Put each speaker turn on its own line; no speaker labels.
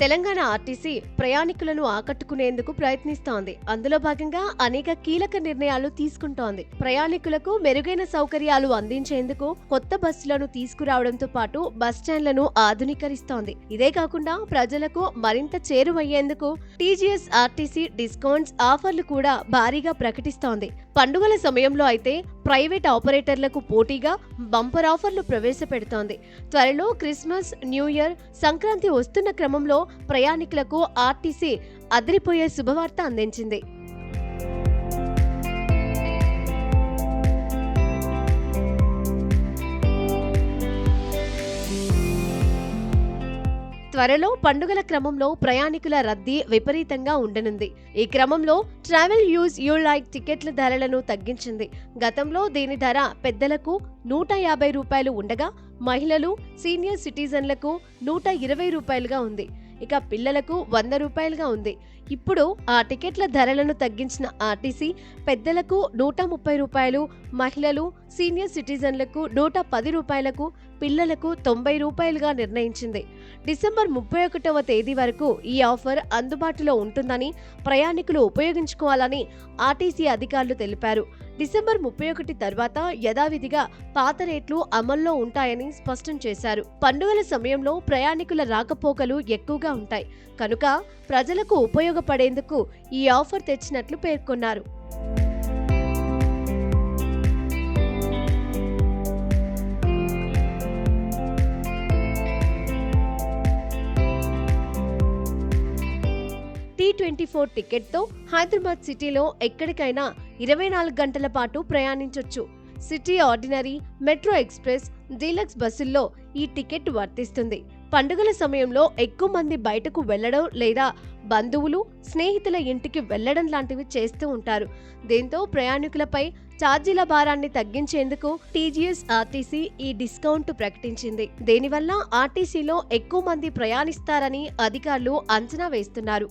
Telangana RTC ప్రయాణికులను ఆకట్టుకునేందుకు ప్రయత్నిస్తోంది. అందులో భాగంగా అనేక కీలక నిర్ణయాలు తీసుకుంటోంది. ప్రయాణికులకు మెరుగైన సౌకర్యాలు అందించేందుకు కొత్త బస్సులను తీసుకురావడంతో పాటు బస్టాండ్లను ఆధునీకరిస్తోంది. ఇదే కాకుండా ప్రజలకు మరింత చేరువయ్యేందుకు టీజీఎస్ ఆర్టీసీ డిస్కౌంట్స్ ఆఫర్లు కూడా భారీగా ప్రకటిస్తోంది. పండుగల సమయంలో అయితే ప్రైవేట్ ఆపరేటర్లకు పోటీగా బంపర్ ఆఫర్లు ప్రవేశపెడుతోంది. త్వరలో క్రిస్మస్, న్యూ ఇయర్, సంక్రాంతి వస్తున్న క్రమంలో ప్రయాణికులకు ఆర్టీసీ అదిరిపోయే శుభవార్త అందించింది. త్వరలో పండుగల క్రమంలో ప్రయాణికుల రద్దీ విపరీతంగా ఉండనుంది. ఈ క్రమంలో ట్రావెల్ యూజ్ యూ లైక్ టికెట్ల ధరలను తగ్గించింది. గతంలో దీని ధర పెద్దలకు 150 రూపాయలు ఉండగా మహిళలు, సీనియర్ సిటిజన్లకు 120 రూపాయలుగా ఉంది. ఇక పిల్లలకు 100 రూపాయలుగా ఉంది. ఇప్పుడు ఆ టికెట్ల ధరలను తగ్గించిన ఆర్టీసీ పెద్దలకు 130 రూపాయలు, మహిళలు, సీనియర్ సిటిజన్లకు 110 రూపాయలకు, పిల్లలకు 90 రూపాయలుగా నిర్ణయించింది. డిసెంబర్ 31వ తేదీ వరకు ఈ ఆఫర్ అందుబాటులో ఉంటుందని, ప్రయాణికులు ఉపయోగించుకోవాలని ఆర్టీసీ అధికారులు తెలిపారు. డిసెంబర్ 31 తర్వాత యథావిధిగా పాత రేట్లు అమల్లో ఉంటాయని స్పష్టం చేశారు. పండుగల సమయంలో ప్రయాణికుల రాకపోకలు ఎక్కువగా ఉంటాయి కనుక ప్రజలకు ఉపయోగపడేందుకు ఈ ఆఫర్ తెచ్చినట్లు పేర్కొన్నారు. T24 టికెట్తో హైదరాబాద్ సిటీలో ఎక్కడికైనా 24 గంటల పాటు ప్రయాణించొచ్చు. City ordinary, metro express, deluxe బస్సుల్లో ఈ టికెట్ వర్తిస్తుంది. పండుగల సమయంలో ఎక్కువ మంది బయటకు వెళ్లడం లేదా బంధువులు, స్నేహితుల ఇంటికి వెళ్లడం లాంటివి చేస్తూ ఉంటారు. దీంతో ప్రయాణికులపై ఛార్జీల భారాన్ని తగ్గించేందుకు టీజీఎస్ ఆర్టీసీ ఈ డిస్కౌంట్ ప్రకటించింది. దీనివల్ల ఆర్టీసీలో ఎక్కువ మంది ప్రయాణిస్తారని అధికారులు అంచనా వేస్తున్నారు.